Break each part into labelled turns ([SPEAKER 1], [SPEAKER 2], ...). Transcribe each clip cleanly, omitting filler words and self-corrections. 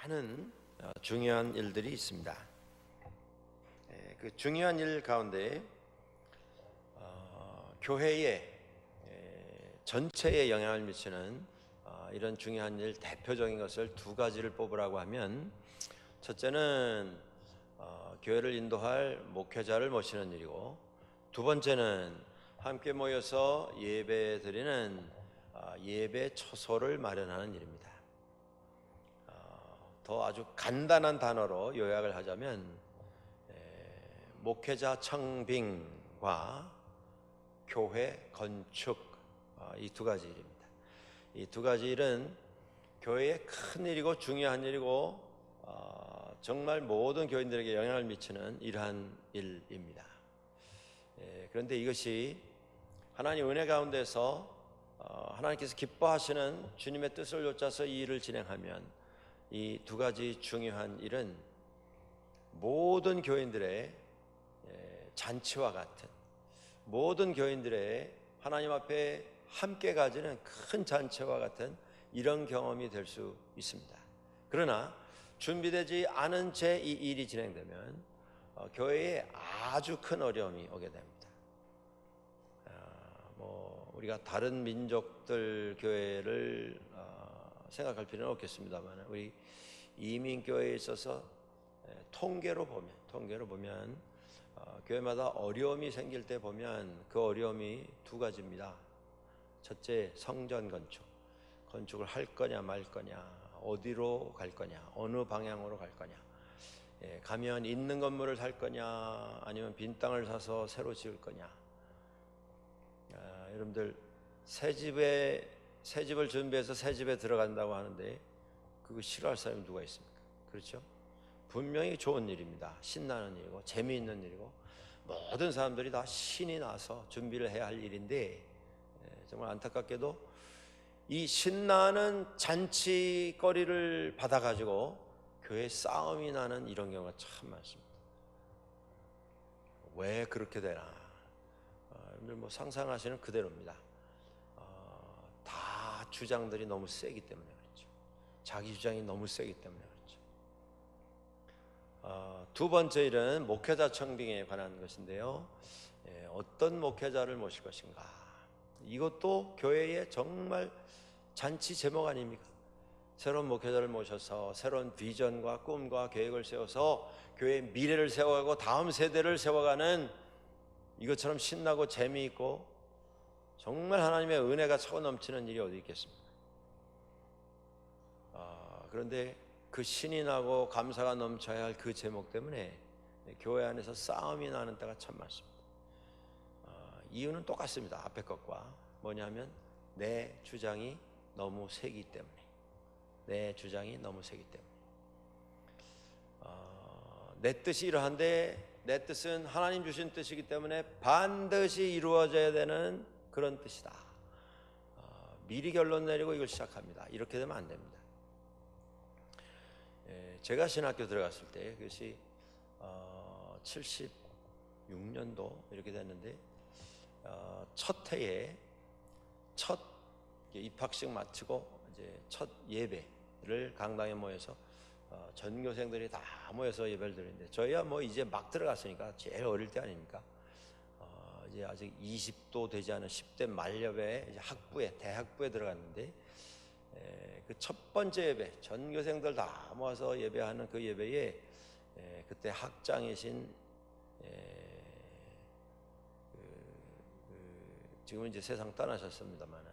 [SPEAKER 1] 많은 중요한 일들이 있습니다. 그 중요한 일 가운데 교회의 전체에 영향을 미치는 이런 중요한 일 대표적인 것을 두 가지를 뽑으라고 하면, 첫째는 교회를 인도할 목회자를 모시는 일이고, 두 번째는 함께 모여서 예배 드리는 예배 처소를 마련하는 일입니다. 더 아주 간단한 단어로 요약을 하자면 목회자 청빙과 교회 건축, 이 두 가지 일입니다. 이 두 가지 일은 교회의 큰 일이고 중요한 일이고 정말 모든 교인들에게 영향을 미치는 이러한 일입니다. 그런데 이것이 하나님 은혜 가운데서 하나님께서 기뻐하시는 주님의 뜻을 좇아서 이 일을 진행하면, 이 두 가지 중요한 일은 모든 교인들의 잔치와 같은, 모든 교인들의 하나님 앞에 함께 가지는 큰 잔치와 같은 이런 경험이 될 수 있습니다. 그러나 준비되지 않은 채 이 일이 진행되면 교회에 아주 큰 어려움이 오게 됩니다. 우리가 다른 민족들 교회를 생각할 필요는 없겠습니다만, 우리 이민교회에 있어서 통계로 보면 교회마다 어려움이 생길 때 보면 그 어려움이 두 가지입니다. 첫째, 성전 건축을 할 거냐 말 거냐, 어디로 갈 거냐, 어느 방향으로 갈 거냐, 가면 있는 건물을 살 거냐 아니면 빈 땅을 사서 새로 지을 거냐. 여러분들 새 집을 준비해서 새 집에 들어간다고 하는데 그거 싫어할 사람이 누가 있습니까? 그렇죠? 분명히 좋은 일입니다. 신나는 일이고 재미있는 일이고 모든 사람들이 다 신이 나서 준비를 해야 할 일인데, 정말 안타깝게도 이 신나는 잔치거리를 받아가지고 교회 싸움이 나는 이런 경우가 참 많습니다. 왜 그렇게 되나? 여러분들 상상하시는 그대로입니다. 다 주장들이 너무 세기 때문에 그렇죠. 자기 주장이 너무 세기 때문에 그렇죠. 두 번째 일은 목회자 청빙에 관한 것인데요. 어떤 목회자를 모실 것인가? 이것도 교회의 정말 잔치 제목 아닙니까? 새로운 목회자를 모셔서 새로운 비전과 꿈과 계획을 세워서 교회의 미래를 세워가고 다음 세대를 세워가는, 이것처럼 신나고 재미있고 정말 하나님의 은혜가 차고 넘치는 일이 어디 있겠습니까? 그런데 그 신이 나고 감사가 넘쳐야 할 그 제목 때문에 교회 안에서 싸움이 나는 때가 참 많습니다. 이유는 똑같습니다. 앞에 것과 뭐냐면 내 주장이 너무 세기 때문에, 내 뜻이 이러한데 내 뜻은 하나님 주신 뜻이기 때문에 반드시 이루어져야 되는 그런 뜻이다. 미리 결론 내리고 이걸 시작합니다. 이렇게 되면 안 됩니다. 제가 신학교 들어갔을 때, 그것이 76년도 이렇게 됐는데, 첫 해에 첫 입학식 마치고 이제 첫 예배를 강당에 모여서 전교생들이 다 모여서 예배를 드리는데, 저희야 이제 막 들어갔으니까 제일 어릴 때 아닙니까? 이제 아직 20도 되지 않은 10대 말년에 이제 대학부에 들어갔는데, 그 첫 번째 예배, 전교생들 다 모아서 예배하는 그 예배에 그때 학장이신 지금은 이제 세상 떠나셨습니다만은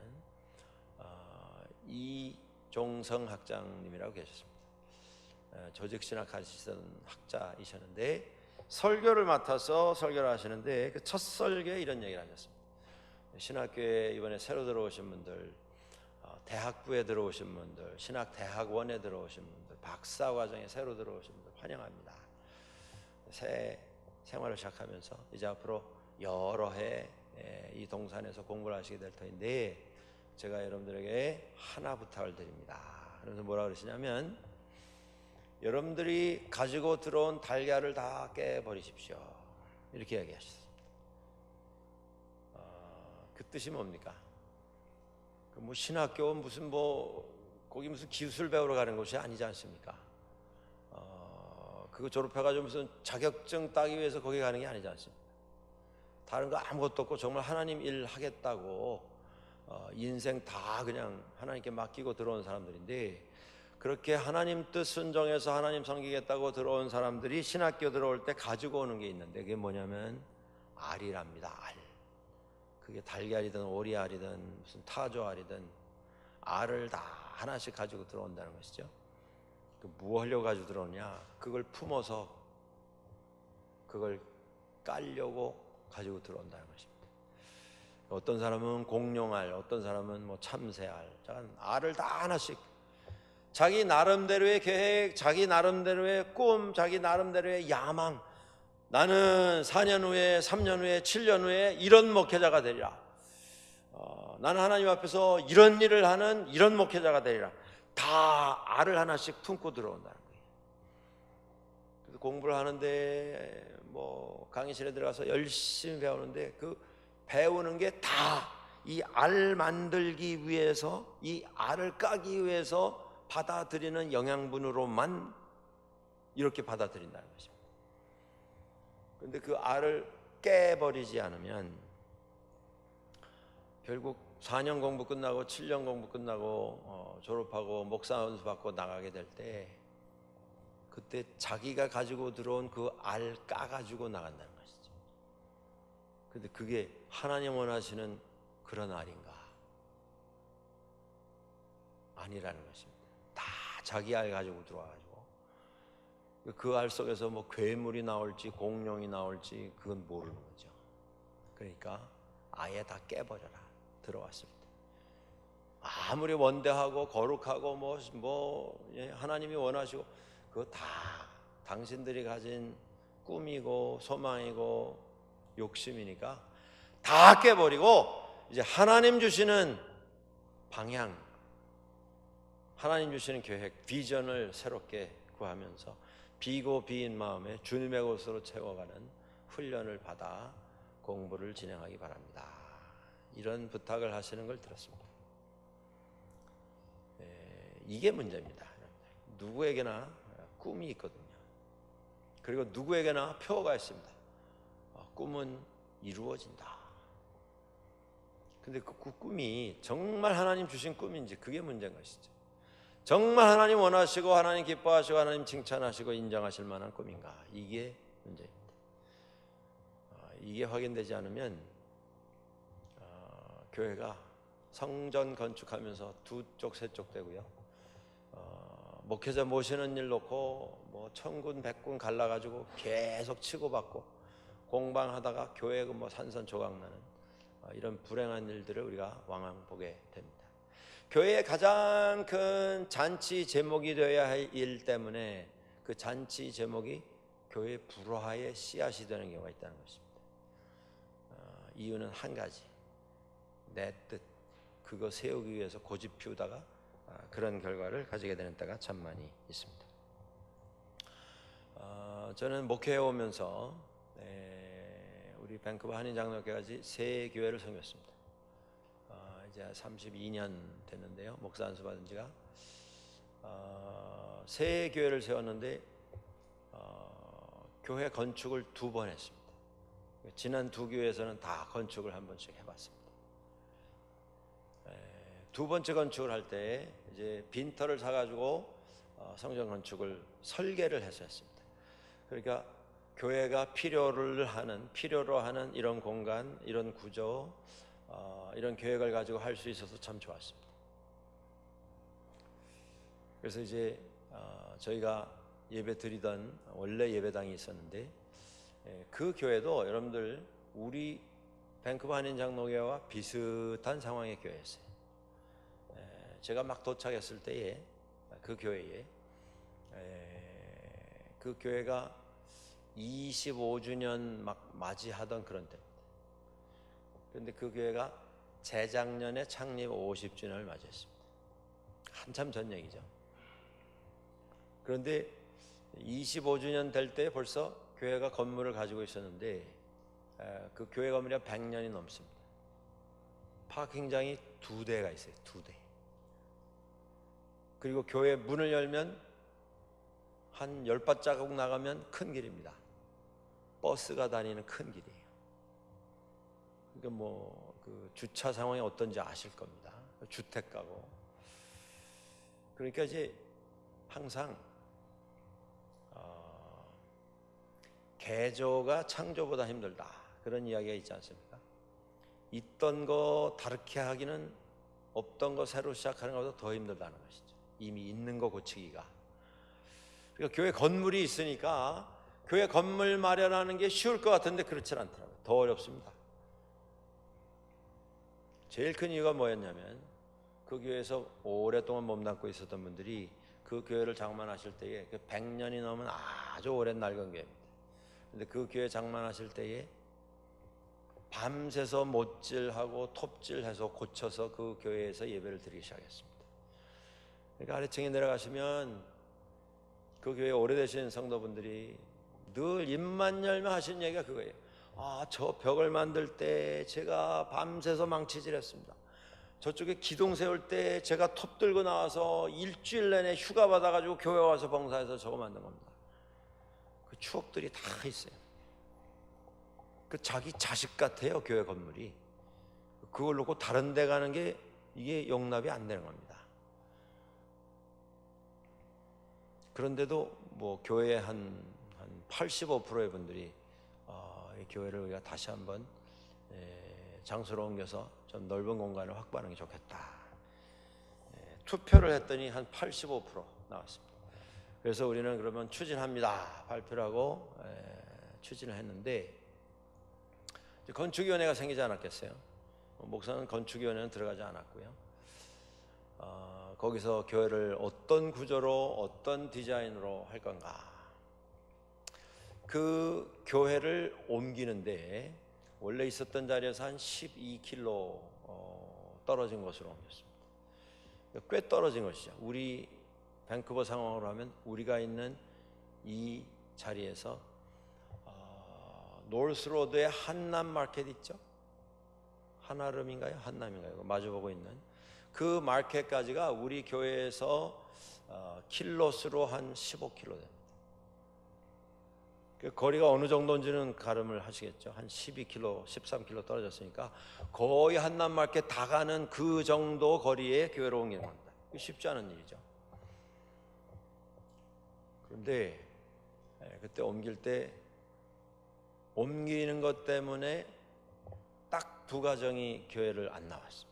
[SPEAKER 1] 이종성 학장님이라고 계셨습니다. 조직신학 하시던 학자이셨는데 설교를 맡아서 설교를 하시는데, 그 첫 설교에 이런 얘기를 하셨습니다. 신학교에 이번에 새로 들어오신 분들, 대학부에 들어오신 분들, 신학대학원에 들어오신 분들, 박사과정에 새로 들어오신 분들 환영합니다. 새 생활을 시작하면서 이제 앞으로 여러 해 이 동산에서 공부를 하시게 될 터인데, 제가 여러분들에게 하나 부탁을 드립니다. 그래서 뭐라 그러시냐면, 여러분들이 가지고 들어온 달걀을 다 깨버리십시오. 이렇게 이야기하셨습니다. 그 뜻이 뭡니까? 신학교 무슨 거기 무슨 기술 배우러 가는 곳이 아니지 않습니까? 그거 졸업해가지고 무슨 자격증 따기 위해서 거기 가는 게 아니지 않습니까? 다른 거 아무것도 없고 정말 하나님 일 하겠다고 인생 다 그냥 하나님께 맡기고 들어온 사람들인데, 그렇게 하나님 뜻 순종해서 하나님 섬기겠다고 들어온 사람들이 신학교 들어올 때 가지고 오는 게 있는데, 그게 뭐냐면 알이랍니다. 알. 그게 달걀이든 오리알이든 무슨 타조알이든 알을 다 하나씩 가지고 들어온다는 것이죠. 뭐 하려고 가지고 들어오냐? 그걸 품어서 그걸 깔려고 가지고 들어온다는 것입니다. 어떤 사람은 공룡알, 어떤 사람은 뭐 참새알, 알을 다 하나씩, 자기 나름대로의 계획, 자기 나름대로의 꿈, 자기 나름대로의 야망, 나는 4년 후에, 3년 후에, 7년 후에 이런 목회자가 되리라. 나는 하나님 앞에서 이런 일을 하는 이런 목회자가 되리라. 다 알을 하나씩 품고 들어온다는 거예요. 그래서 공부를 하는데 뭐 강의실에 들어가서 열심히 배우는데, 그 배우는 게 다 이 알 만들기 위해서, 이 알을 까기 위해서 받아들이는 영양분으로만 이렇게 받아들인다는 것입니다. 그런데 그 알을 깨버리지 않으면 결국 4년 공부 끝나고 7년 공부 끝나고 졸업하고 목사 연수 받고 나가게 될 때, 그때 자기가 가지고 들어온 그 알 까가지고 나간다는 것이죠. 그런데 그게 하나님 원하시는 그런 알인가? 아니라는 것입니다. 다 자기 알 가지고 들어와가지고 그 알 속에서 뭐 괴물이 나올지 공룡이 나올지 그건 모르는 거죠. 그러니까 아예 다 깨버려라 들어왔습니다. 아무리 원대하고 거룩하고 하나님이 원하시고 그거 다 당신들이 가진 꿈이고 소망이고 욕심이니까 다 깨버리고, 이제 하나님 주시는 방향, 하나님 주시는 계획, 비전을 새롭게 구하면서 비고 비인 마음에 주님의 곳으로 채워가는 훈련을 받아 공부를 진행하기 바랍니다. 이런 부탁을 하시는 걸 들었습니다. 이게 문제입니다. 누구에게나 꿈이 있거든요. 그리고 누구에게나 표가 있습니다. 꿈은 이루어진다. 근데 그 꿈이 정말 하나님 주신 꿈인지, 그게 문제인 것이죠. 정말 하나님 원하시고 하나님 기뻐하시고 하나님 칭찬하시고 인정하실 만한 꿈인가? 이게 문제입니다. 이게 확인되지 않으면 교회가 성전 건축하면서 두 쪽 세 쪽 되고요, 목회자 모시는 일 놓고 뭐 천군 백군 갈라가지고 계속 치고받고 공방하다가 교회가 뭐 산산조각나는 이런 불행한 일들을 우리가 왕왕 보게 됩니다. 교회의 가장 큰 잔치 제목이 되어야 할 일 때문에 그 잔치 제목이 교회 불화의 씨앗이 되는 경우가 있다는 것입니다. 이유는 한 가지, 내 뜻, 그거 세우기 위해서 고집 피우다가 그런 결과를 가지게 되는 때가 참 많이 있습니다. 저는 목회해 오면서 우리 밴쿠버 한인장로교회까지 세 교회를 섬겼습니다. 이제 32년 됐는데요, 목사 안수 받은 지가. 세 교회를 세웠는데 교회 건축을 2번 했습니다. 지난 두 교회에서는 다 건축을 한 번씩 해봤습니다. 두 번째 건축을 할 때 이제 빈터를 사가지고 성전 건축을 설계를 해서 했습니다. 그러니까 교회가 필요로 하는 이런 공간, 이런 구조, 이런 계획을 가지고 할 수 있어서 참 좋았습니다. 그래서 이제 저희가 예배 드리던 원래 예배당이 있었는데, 그 교회도 여러분들 우리 밴쿠버 한인장로교회와 비슷한 상황의 교회였어요. 제가 막 도착했을 때에 그 교회에 그 교회가 25주년 막 맞이하던 그런 때입니다. 그런데 그 교회가 재작년에 창립 50주년을 맞이했습니다. 한참 전 얘기죠. 그런데 25주년 될 때 벌써 교회가 건물을 가지고 있었는데, 그 교회 건물이 100년이 넘습니다. 파킹장이 2대가 있어요. 2대. 그리고 교회 문을 열면 한 10발자국 나가면 큰 길입니다. 버스가 다니는 큰 길이에요. 그러니까 그 주차 상황이 어떤지 아실 겁니다. 주택가고. 그러니까 이제 항상 개조가 창조보다 힘들다, 그런 이야기가 있지 않습니까? 있던 거 다르게 하기는 없던 거 새로 시작하는 것보다 더 힘들다는 것이죠. 이미 있는 거 고치기가. 그러니까 교회 건물이 있으니까 교회 건물 마련하는 게 쉬울 것 같은데 그렇지 않더라고요. 더 어렵습니다. 제일 큰 이유가 뭐였냐면, 그 교회에서 오랫동안 몸담고 있었던 분들이 그 교회를 장만하실 때에 100년이 넘은 아주 오랜 낡은 교회입니다. 근데 그 교회 장만하실 때에 밤새서 못질하고 톱질해서 고쳐서 그 교회에서 예배를 드리기 시작했습니다. 그러니까 아래층에 내려가시면 그 교회 오래되신 성도분들이 늘 입만 열면 하신 얘기가 그거예요. 저 벽을 만들 때 제가 밤새서 망치질했습니다. 저쪽에 기둥 세울 때 제가 톱 들고 나와서 일주일 내내 휴가 받아가지고 교회 와서 봉사해서 저거 만든 겁니다. 그 추억들이 다 있어요. 그 자기 자식 같아요, 교회 건물이. 그걸 놓고 다른 데 가는 게 이게 용납이 안 되는 겁니다. 그런데도 교회 한 85%의 분들이 이 교회를 우리가 다시 한번 장소로 옮겨서 좀 넓은 공간을 확보하는 게 좋겠다. 투표를 했더니 한 85% 나왔습니다. 그래서 우리는 그러면 추진합니다, 발표를 하고 추진을 했는데, 건축위원회가 생기지 않았겠어요? 목사는 건축위원회는 들어가지 않았고요. 거기서 교회를 어떤 구조로 어떤 디자인으로 할 건가, 그 교회를 옮기는데 원래 있었던 자리에서 한 12km 떨어진 곳으로 옮겼습니다. 꽤 떨어진 것이죠. 우리 밴쿠버 상황으로 하면 우리가 있는 이 자리에서 노스로드의 한남 마켓 있죠? 한아름인가요? 한남인가요? 마주보고 있는 그 마켓까지가 우리 교회에서 킬로수로 한 15km 됩니다. 그 거리가 어느 정도인지는 가름을 하시겠죠. 한 12km, 13km 떨어졌으니까 거의 한남 마켓 다 가는 그 정도 거리에 교회로 옮기는 겁니다. 쉽지 않은 일이죠. 그런데 그때 옮길 때 옮기는 것 때문에 딱 두 가정이 교회를 안 나왔습니다.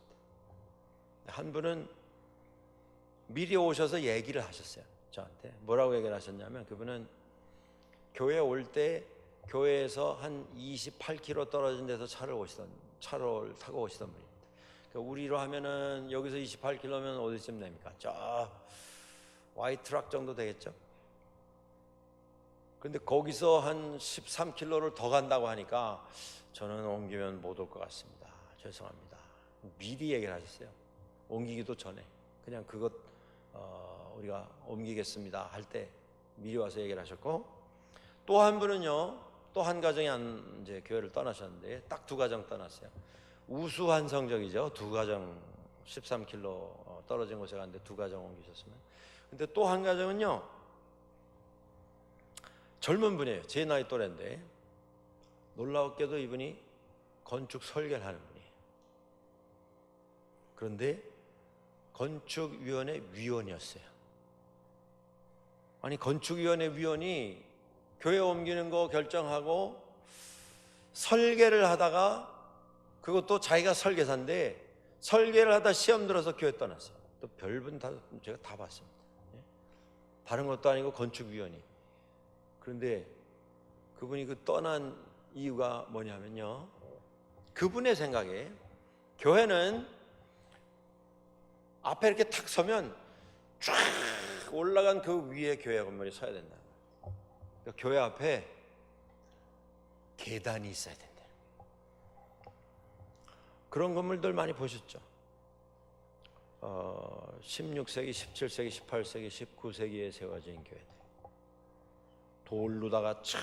[SPEAKER 1] 한 분은 미리 오셔서 얘기를 하셨어요. 저한테 뭐라고 얘기를 하셨냐면, 그분은 교회 올 때 교회에서 한 28km 떨어진 데서 차를 타고 오시던 분입니다. 그러니까 우리로 하면은 여기서 28km면 어디쯤 됩니까? 저 Y트락 정도 되겠죠? 근데 거기서 한 13km를 더 간다고 하니까 저는 옮기면 못 올 것 같습니다. 죄송합니다. 미리 얘기를 하셨어요. 옮기기도 전에 그냥 그것 우리가 옮기겠습니다 할 때 미리 와서 얘기를 하셨고, 또 한 분은요, 또 한 가정이 이제 교회를 떠나셨는데 딱 두 가정 떠났어요. 우수한 성적이죠. 두 가정 13km 떨어진 곳에 갔는데 두 가정 옮기셨으면. 근데 또 한 가정은요, 젊은 분이에요. 제 나이 또래인데 놀라웠게도 이분이 건축 설계를 하는 분이에요. 그런데 건축위원회 위원이었어요. 아니, 건축위원회 위원이 교회 옮기는 거 결정하고 설계를 하다가, 그것도 자기가 설계사인데 설계를 하다 시험 들어서 교회 떠났어요. 또 별분 다 제가 다 봤습니다. 다른 것도 아니고 건축위원이. 그런데 그분이 그 떠난 이유가 뭐냐면요, 그분의 생각에 교회는 앞에 이렇게 탁 서면 쫙 올라간 그 위에 교회 건물이 서야 된다. 그러니까 교회 앞에 계단이 있어야 된다. 그런 건물들 많이 보셨죠? 16세기, 17세기, 18세기, 19세기에 세워진 교회들. 돌로다가 촥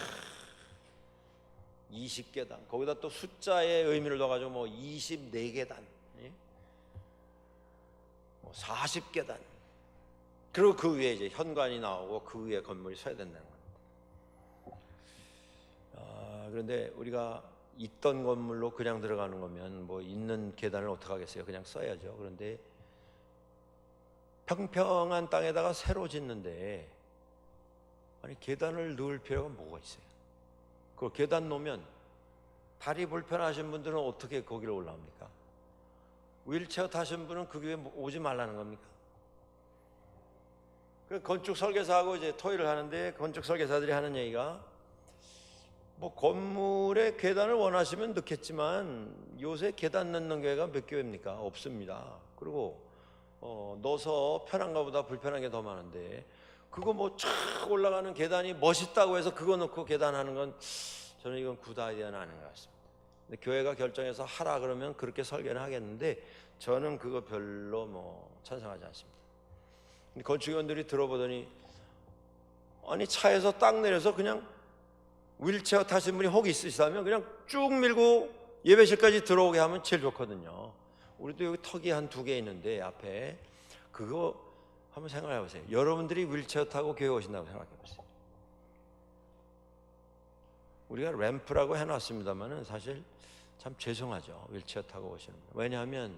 [SPEAKER 1] 20계단, 거기다 또 숫자의 의미를 넣어가지고 24계단, 40계단, 그리고 그 위에 이제 현관이 나오고 그 위에 건물이 서야 된다는 겁니다. 그런데 우리가 있던 건물로 그냥 들어가는 거면 뭐 있는 계단을 어떻게 하겠어요? 그냥 써야죠. 그런데 평평한 땅에다가 새로 짓는데 아니 계단을 넣을 필요가 뭐가 있어요? 그 계단 놓으면 다리 불편하신 분들은 어떻게 거기를 올라옵니까? 휠체어 타신 분은 그 위에 오지 말라는 겁니까? 그 건축 설계사하고 이제 토의를 하는데 건축 설계사들이 하는 얘기가 뭐 건물에 계단을 원하시면 넣겠지만 요새 계단 넣는 교회가 몇 교회입니까? 없습니다. 그리고 넣어서 편한가 보다 불편한 게 더 많은데 그거 뭐 쫙 올라가는 계단이 멋있다고 해서 그거 넣고 계단하는 건 저는 이건 굿 아이디어는 아닌 것 같습니다. 근데 교회가 결정해서 하라 그러면 그렇게 설계는 하겠는데 저는 그거 별로 뭐 찬성하지 않습니다. 근데 건축위원들이 들어보더니 아니 차에서 딱 내려서 그냥 휠체어 타신 분이 혹 있으시다면 그냥 쭉 밀고 예배실까지 들어오게 하면 제일 좋거든요. 우리도 여기 턱이 한 2개 있는데 앞에 그거 한번 생각해 보세요. 여러분들이 휠체어 타고 교회 오신다고 생각해 보세요. 우리가 램프라고 해놨습니다만은 사실 참 죄송하죠. 휠체어 타고 오시는 분. 왜냐하면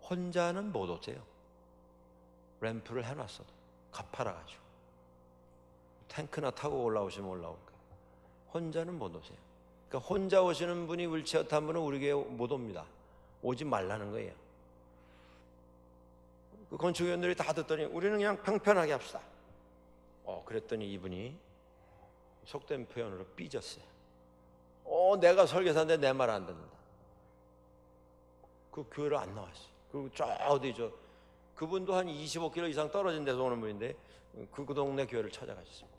[SPEAKER 1] 혼자는 못 오세요. 램프를 해놨어도 가파라가지고 탱크나 타고 올라오시면 올라올까. 혼자는 못 오세요. 그러니까 혼자 오시는 분이 휠체어 탄 분은 우리 교회 못 옵니다. 오지 말라는 거예요. 그 건축위원들이 다 듣더니 우리는 그냥 평편하게 합시다. 그랬더니 이분이 속된 표현으로 삐졌어요. 내가 설계사인데 내 말 안 듣는다. 그 교회를 안 나왔어요. 그리고 저 어디 그분도 한 25km 이상 떨어진 데서 오는 분인데 그 동네 교회를 찾아가셨습니다.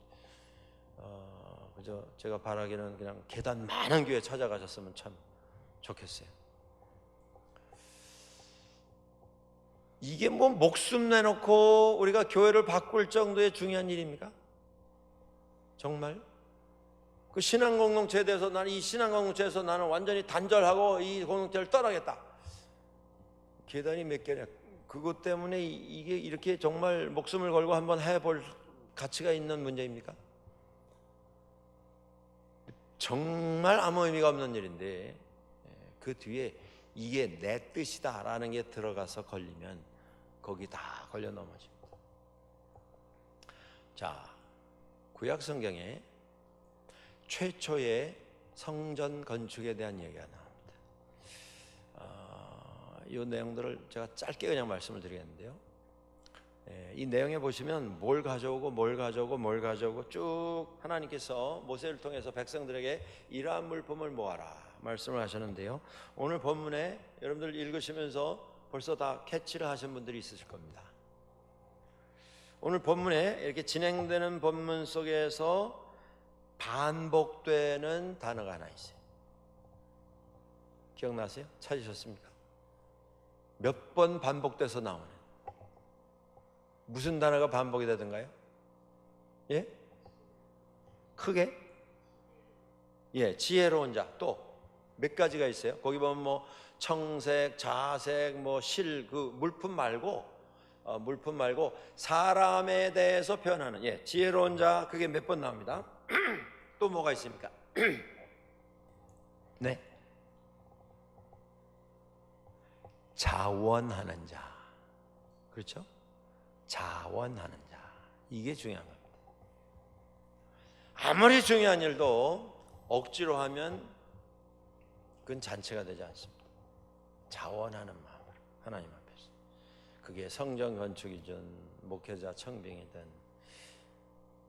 [SPEAKER 1] 그저 제가 바라기는 그냥 계단 많은 교회 찾아가셨으면 참 좋겠어요. 이게 뭐 목숨 내놓고 우리가 교회를 바꿀 정도의 중요한 일입니까? 정말? 그 신앙 공동체에 대해서 나는 이 신앙 공동체에서 나는 완전히 단절하고 이 공동체를 떠나겠다. 계단이 몇 개냐? 그것 때문에 이게 이렇게 정말 목숨을 걸고 한번 해볼 가치가 있는 문제입니까? 정말 아무 의미가 없는 일인데 그 뒤에 이게 내 뜻이다라는 게 들어가서 걸리면 거기 다 걸려 넘어집니다. 자, 구약 성경에 최초의 성전 건축에 대한 얘기가 나옵니다. 이 내용들을 제가 짧게 그냥 말씀을 드리겠는데요. 이 내용에 보시면 뭘 가져오고 쭉 하나님께서 모세를 통해서 백성들에게 이러한 물품을 모아라 말씀을 하셨는데요. 오늘 본문에 여러분들 읽으시면서 벌써 다 캐치를 하신 분들이 있으실 겁니다. 오늘 본문에 이렇게 진행되는 본문 속에서 반복되는 단어가 하나 있어요. 기억나세요? 찾으셨습니까? 몇 번 반복돼서 나오는 무슨 단어가 반복이 되던가요? 예? 크게? 예, 지혜로운 자. 또 몇 가지가 있어요. 거기 보면 뭐 청색, 자색, 뭐 실, 그 물품 말고 사람에 대해서 표현하는 지혜로운 자. 그게 몇 번 나옵니다. 또 뭐가 있습니까? 네. 자원하는 자. 그렇죠? 자원하는 자. 이게 중요한 겁니다. 아무리 중요한 일도 억지로 하면 그건 잔치가 되지 않습니다. 자원하는 마음으로 하나님 앞에서. 그게 성전 건축이든 목회자 청빙이든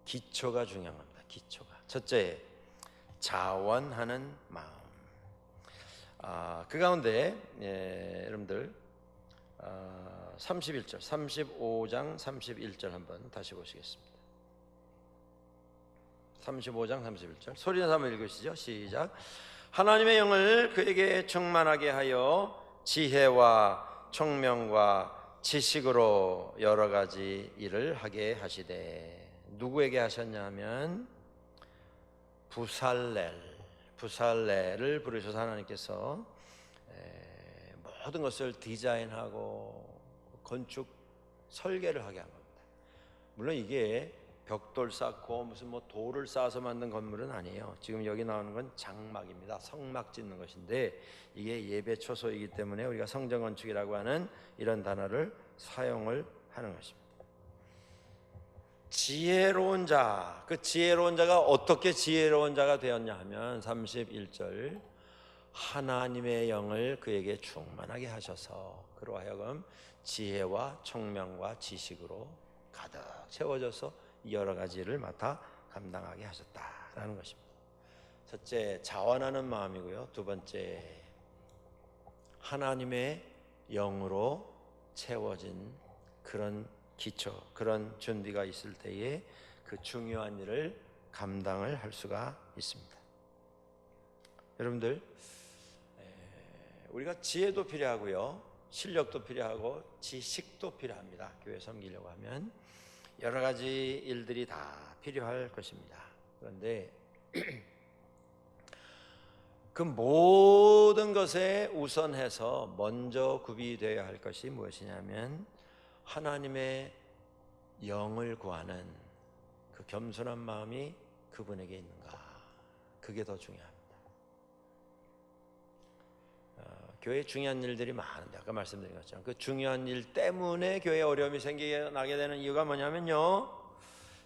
[SPEAKER 1] 기초가 중요한 겁니다. 기초가. 첫째, 자원하는 마음. 그 가운데 여러분들 31절, 35장 31절 한번 다시 보시겠습니다. 35장 31절 소리내서 한번 읽으시죠. 시작. 하나님의 영을 그에게 충만하게 하여 지혜와 총명과 지식으로 여러 가지 일을 하게 하시되. 누구에게 하셨냐 하면 부살렐을 부르셔서 하나님께서 모든 것을 디자인하고 건축 설계를 하게 한 겁니다. 물론 이게 벽돌 쌓고 무슨 뭐 돌을 쌓아서 만든 건물은 아니에요. 지금 여기 나오는 건 장막입니다. 성막 짓는 것인데 이게 예배 초소이기 때문에 우리가 성전 건축이라고 하는 이런 단어를 사용을 하는 것입니다. 지혜로운 자, 그 지혜로운 자가 어떻게 지혜로운 자가 되었냐 하면 31절 하나님의 영을 그에게 충만하게 하셔서 그로 하여금 지혜와 총명과 지식으로 가득 채워져서 여러 가지를 맡아 감당하게 하셨다라는 것입니다. 첫째, 자원하는 마음이고요. 두 번째, 하나님의 영으로 채워진 그런 기초, 그런 준비가 있을 때에 그 중요한 일을 감당을 할 수가 있습니다. 여러분들, 우리가 지혜도 필요하고요, 실력도 필요하고 지식도 필요합니다. 교회 섬기려고 하면 여러 가지 일들이 다 필요할 것입니다. 그런데 그 모든 것에 우선해서 먼저 구비되어야 할 것이 무엇이냐면 하나님의 영을 구하는 그 겸손한 마음이 그분에게 있는가, 그게 더 중요합니다. 교회에 중요한 일들이 많은데 아까 말씀드린 것처럼 그 중요한 일 때문에 교회에 어려움이 생기게 되는 이유가 뭐냐면요,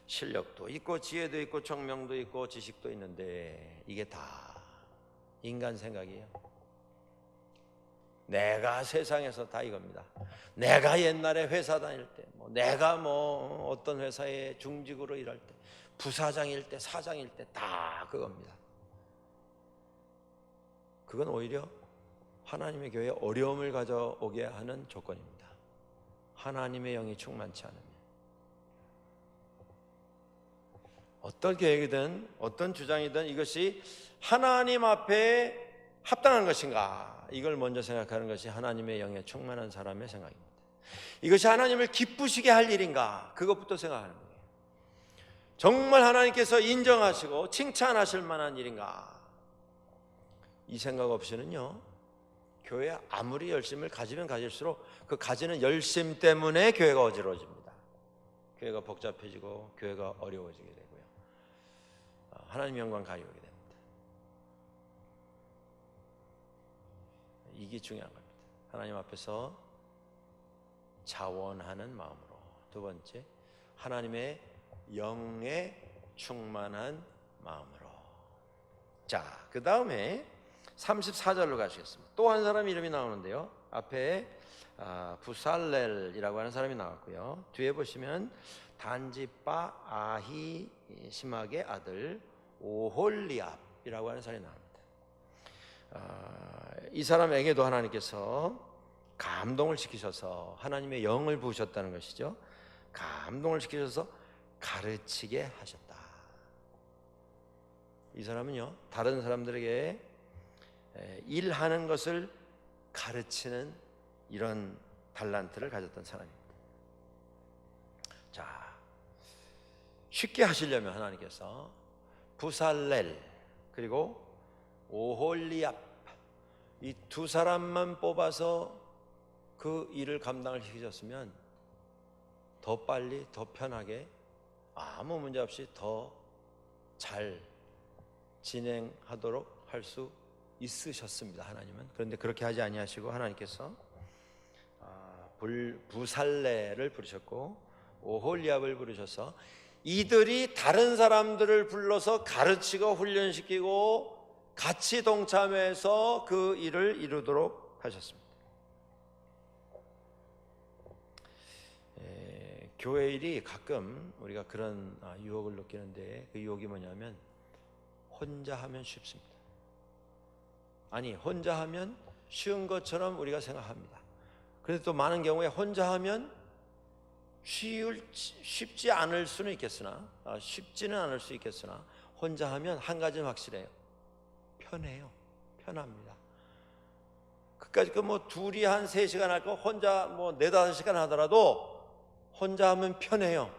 [SPEAKER 1] 실력도 있고 지혜도 있고 총명도 있고 지식도 있는데 이게 다 인간 생각이에요. 내가 세상에서 다 이겁니다. 내가 옛날에 회사 다닐 때, 내가 어떤 회사에 중직으로 일할 때, 부사장일 때, 사장일 때 다 그겁니다. 그건 오히려 하나님의 교회에 어려움을 가져오게 하는 조건입니다. 하나님의 영이 충만치 않으면 어떤 계획이든 어떤 주장이든 이것이 하나님 앞에 합당한 것인가, 이걸 먼저 생각하는 것이 하나님의 영에 충만한 사람의 생각입니다. 이것이 하나님을 기쁘시게 할 일인가, 그것부터 생각하는 거예요. 정말 하나님께서 인정하시고 칭찬하실 만한 일인가, 이 생각 없이는요, 교회에 아무리 열심을 가지면 가질수록 그 가지는 열심 때문에 교회가 어지러워집니다. 교회가 복잡해지고 교회가 어려워지게 되고요, 하나님 영광 가리우게 됩니다. 이게 중요한 겁니다. 하나님 앞에서 자원하는 마음으로. 두 번째, 하나님의 영에 충만한 마음으로. 자, 그 다음에 34절로 가시겠습니다. 또 한 사람 이름이 나오는데요, 앞에 부살렐이라고 하는 사람이 나왔고요, 뒤에 보시면 단지파 아히시막의 아들 오홀리압이라고 하는 사람이 나옵니다. 이 사람에게도 하나님께서 감동을 시키셔서 하나님의 영을 부으셨다는 것이죠. 감동을 시키셔서 가르치게 하셨다. 이 사람은요, 다른 사람들에게 일하는 것을 가르치는 이런 달란트를 가졌던 사람입니다. 자, 쉽게 하시려면 하나님께서 부살렐 그리고 오홀리압, 이 두 사람만 뽑아서 그 일을 감당을 시키셨으면 더 빨리, 더 편하게, 아무 문제 없이 더 잘 진행하도록 할 수 있으셨습니다, 하나님은. 그런데 그렇게 하지 아니하시고 하나님께서 부살레를 부르셨고 오홀리압을 부르셔서 이들이 다른 사람들을 불러서 가르치고 훈련시키고 같이 동참해서 그 일을 이루도록 하셨습니다. 교회 일이 가끔 우리가 그런 유혹을 느끼는데, 그 유혹이 뭐냐면 혼자 하면 쉽습니다. 아니, 혼자 하면 쉬운 것처럼 우리가 생각합니다. 그런데 또 많은 경우에 혼자 하면 쉽지 않을 수는 있겠으나, 쉽지는 않을 수 있겠으나 혼자 하면 한 가지는 확실해요. 편해요. 편합니다. 그까짓 둘이 한 3시간 할 거 혼자 4-5시간 하더라도 혼자 하면 편해요.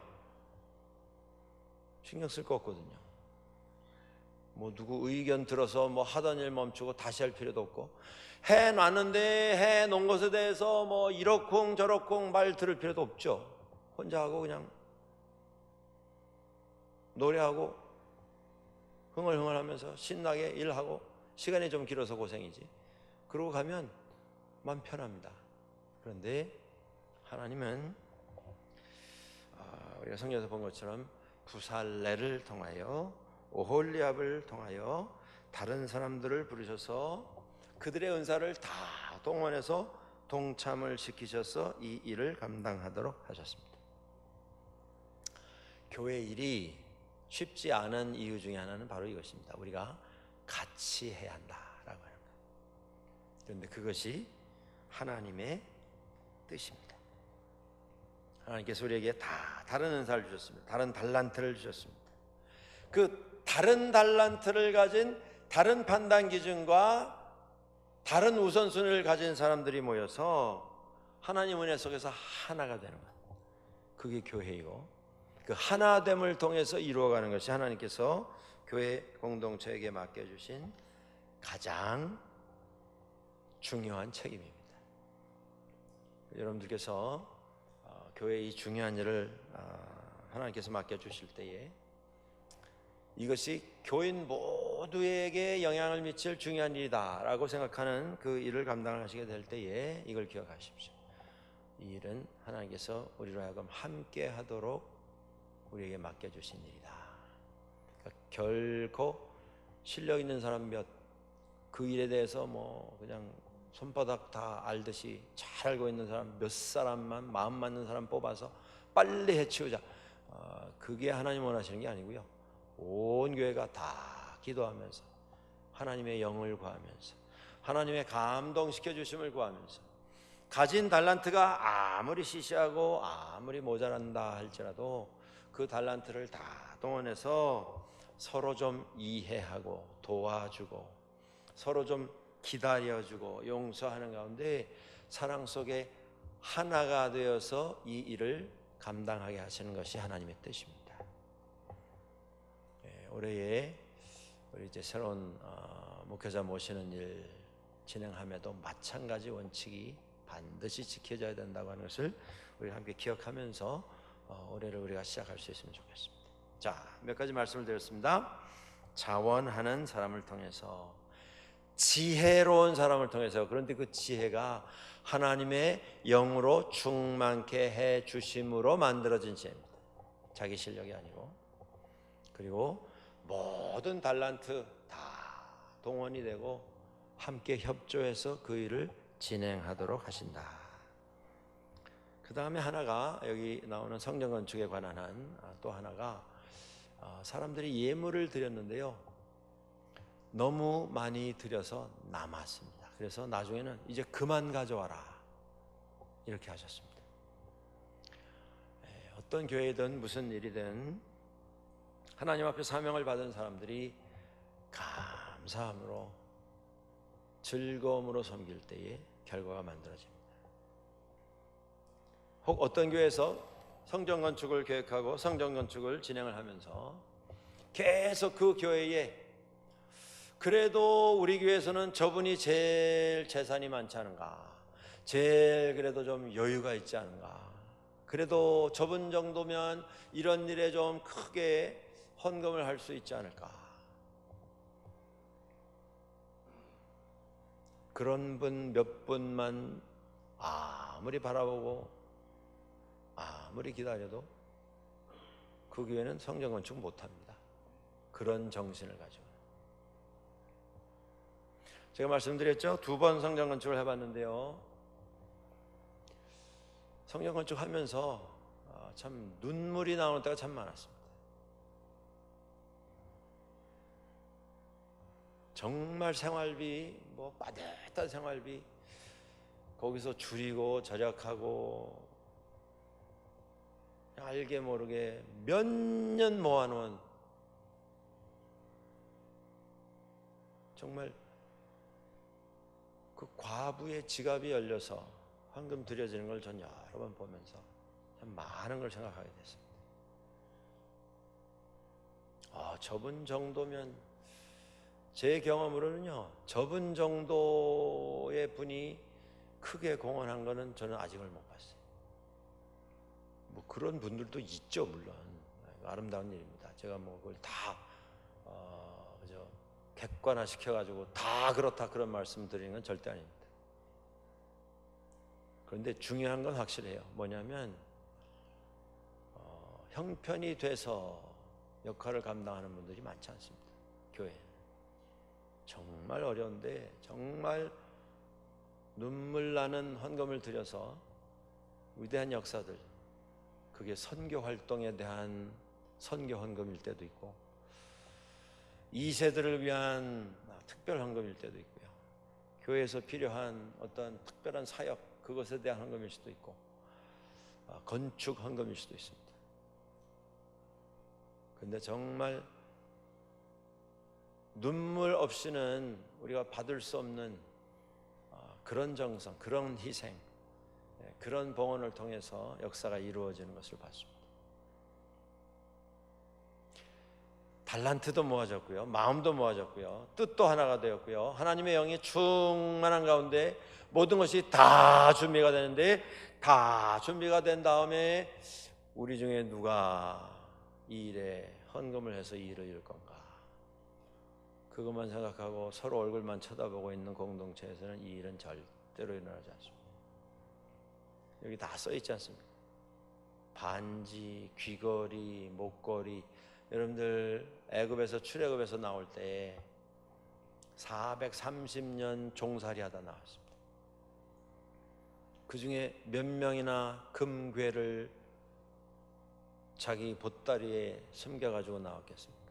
[SPEAKER 1] 신경 쓸 거 없거든요. 누구 의견 들어서 하던 일 멈추고 다시 할 필요도 없고, 해놨는데 해놓은 것에 대해서 이러쿵 저러쿵 말 들을 필요도 없죠. 혼자 하고 그냥 노래하고 흥얼흥얼하면서 신나게 일하고 시간이 좀 길어서 고생이지. 그러고 가면 마음 편합니다. 그런데 하나님은 우리가 성경에서 본 것처럼 부살레를 통하여 오홀리압을 통하여 다른 사람들을 부르셔서 그들의 은사를 다 동원해서 동참을 시키셔서 이 일을 감당하도록 하셨습니다. 교회 일이 쉽지 않은 이유 중에 하나는 바로 이것입니다. 우리가 같이 해야 한다라고 하는 거예요. 그런데 그것이 하나님의 뜻입니다. 하나님께서 우리에게 다 다른 은사를 주셨습니다. 다른 달란트를 주셨습니다. 그 다른 달란트를 가진 다른 판단 기준과 다른 우선순위를 가진 사람들이 모여서 하나님 은혜 속에서 하나가 되는 것, 그게 교회이고, 그 하나됨을 통해서 이루어가는 것이 하나님께서 교회 공동체에게 맡겨주신 가장 중요한 책임입니다. 여러분들께서 교회의 중요한 일을 하나님께서 맡겨주실 때에 이것이 교인 모두에게 영향을 미칠 중요한 일이다 라고 생각하는 그 일을 감당하시게 될 때에 이걸 기억하십시오. 이 일은 하나님께서 우리로 하여금 함께 하도록 우리에게 맡겨주신 일이다. 그러니까 결코 실력 있는 사람 그 일에 대해서 뭐 그냥 손바닥 다 알듯이 잘 알고 있는 사람 몇 사람만, 마음 맞는 사람 뽑아서 빨리 해치우자, 그게 하나님 원하시는 게 아니고요. 온 교회가 다 기도하면서 하나님의 영을 구하면서 하나님의 감동시켜 주심을 구하면서 가진 달란트가 아무리 시시하고 아무리 모자란다 할지라도 그 달란트를 다 동원해서 서로 좀 이해하고 도와주고 서로 좀 기다려주고 용서하는 가운데 사랑 속에 하나가 되어서 이 일을 감당하게 하시는 것이 하나님의 뜻입니다. 올해에 우리 이제 새로운 목회자 모시는 일 진행함에도 마찬가지 원칙이 반드시 지켜져야 된다고 하는 것을 우리 함께 기억하면서 올해를 우리가 시작할 수 있으면 좋겠습니다. 자, 몇 가지 말씀을 드렸습니다. 자원하는 사람을 통해서, 지혜로운 사람을 통해서. 그런데 그 지혜가 하나님의 영으로 충만케 해 주심으로 만들어진 지혜입니다. 자기 실력이 아니고. 그리고 모든 달란트 다 동원이 되고 함께 협조해서 그 일을 진행하도록 하신다. 그 다음에 하나가 여기 나오는 성전 건축에 관한 또 하나가 사람들이 예물을 드렸는데요, 너무 많이 드려서 남았습니다. 그래서 나중에는 이제 그만 가져와라 이렇게 하셨습니다. 어떤 교회든 무슨 일이든 하나님 앞에 사명을 받은 사람들이 감사함으로 즐거움으로 섬길 때에 결과가 만들어집니다. 혹 어떤 교회에서 성전 건축을 계획하고 성전 건축을 진행을 하면서 계속 그 교회에 그래도 우리 교회에서는 저분이 제일 재산이 많지 않은가, 제일 그래도 좀 여유가 있지 않은가, 그래도 저분 정도면 이런 일에 좀 크게 헌금을 할 수 있지 않을까, 그런 분 몇 분만 아무리 바라보고 아무리 기다려도 그 교회는 성전 건축 못합니다. 그런 정신을 가지고. 제가 말씀드렸죠, 2번 성전 건축을 해봤는데요, 성전 건축하면서 참 눈물이 나오는 때가 참 많았습니다. 정말 생활비, 뭐 빠듯한 생활비 거기서 줄이고 절약하고 알게 모르게 몇 년 모아놓은, 정말 그 과부의 지갑이 열려서 헌금 드려지는 걸 전 여러 번 보면서 참 많은 걸 생각하게 됐습니다. 저분 정도면, 제 경험으로는요, 저분 정도의 분이 크게 공헌한 거는 저는 아직을 못 봤어요. 뭐 그런 분들도 있죠, 물론. 아름다운 일입니다. 제가 뭐 그걸 다 그저 객관화 시켜가지고 다 그렇다 그런 말씀 드리는 건 절대 아닙니다. 그런데 중요한 건 확실해요. 뭐냐면 형편이 돼서 역할을 감당하는 분들이 많지 않습니다. 교회 정말 어려운데 정말 눈물 나는 헌금을 들여서 위대한 역사들, 그게 선교 활동에 대한 선교 헌금일 때도 있고 2세들을 위한 특별 헌금일 때도 있고요. 교회에서 필요한 어떤 특별한 사역, 그것에 대한 헌금일 수도 있고 건축 헌금일 수도 있습니다. 근데 정말 눈물 없이는 우리가 받을 수 없는 그런 정성, 그런 희생, 그런 봉헌을 통해서 역사가 이루어지는 것을 봤습니다. 달란트도 모아졌고요, 마음도 모아졌고요, 뜻도 하나가 되었고요, 하나님의 영이 충만한 가운데 모든 것이 다 준비가 되는데, 다 준비가 된 다음에 우리 중에 누가 이 일에 헌금을 해서 이 일을 이룰 건가, 그것만 생각하고 서로 얼굴만 쳐다보고 있는 공동체에서는 이 일은 절대로 일어나지 않습니다. 여기 다 써 있지 않습니까? 반지, 귀걸이, 목걸이. 여러분들 애굽에서 출애굽에서 나올 때 430년 종살이 하다 나왔습니다. 그 중에 몇 명이나 금괴를 자기 보따리에 숨겨가지고 나왔겠습니까?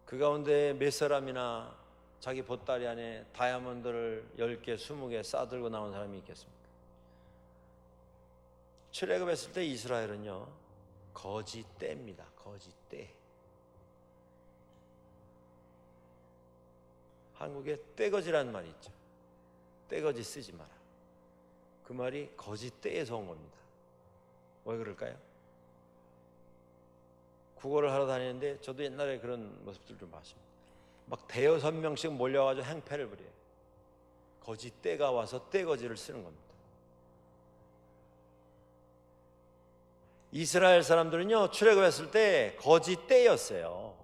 [SPEAKER 1] 그 가운데 몇 사람이나 자기 보따리 안에 다이아몬드를 10개, 20개 싸들고 나온 사람이 있겠습니까? 출애굽했을 때 이스라엘은요, 거짓대입니다. 거짓대. 한국에 떼거지라는 말이 있죠. 떼거지 쓰지 마라. 그 말이 거짓대에서 온 겁니다. 왜 그럴까요? 국어를 하러 다니는데 저도 옛날에 그런 모습들 좀 봤습니다. 막 대여섯 명씩 몰려가지고 행패를 부려요. 거짓대가 와서 떼거지를 쓰는 겁니다. 이스라엘 사람들은요, 출애굽했을 때 거짓대였어요.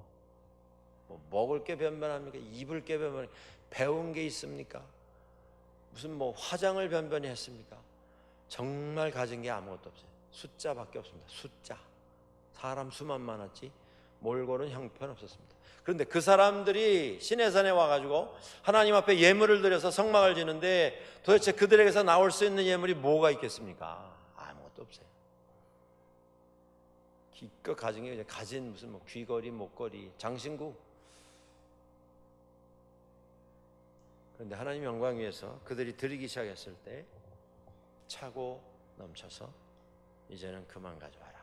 [SPEAKER 1] 뭐 먹을 게 변변합니까? 입을 게 변변합니까? 배운 게 있습니까? 무슨 뭐 화장을 변변히 했습니까? 정말 가진 게 아무것도 없어요. 숫자밖에 없습니다. 숫자. 사람 수만 많았지 몰골은 형편없었습니다. 그런데 그 사람들이 시내산에 와가지고 하나님 앞에 예물을 드려서 성막을 지는데 도대체 그들에게서 나올 수 있는 예물이 뭐가 있겠습니까? 아무것도 없어요. 기껏 가진 게 가진 무슨 뭐 귀걸이, 목걸이, 장신구. 그런데 하나님 영광 위해서 그들이 드리기 시작했을 때 차고 넘쳐서 이제는 그만 가져와라,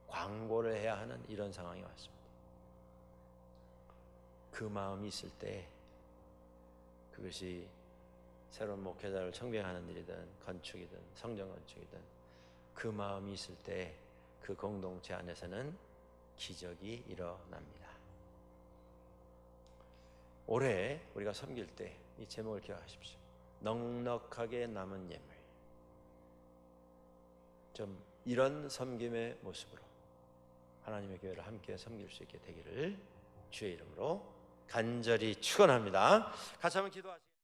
[SPEAKER 1] 광고를 해야 하는 이런 상황이 왔습니다. 그 마음이 있을 때 그것이 새로운 목회자를 청빙하는 일이든 건축이든 성전 건축이든 그 마음이 있을 때 그 공동체 안에서는 기적이 일어납니다. 올해 우리가 섬길 때 이 제목을 기억하십시오. 넉넉하게 남은 예물. 좀 이런 섬김의 모습으로 하나님의 교회를 함께 섬길 수 있게 되기를 주의 이름으로 간절히 축원합니다. 같이 한번 기도하시겠습니다.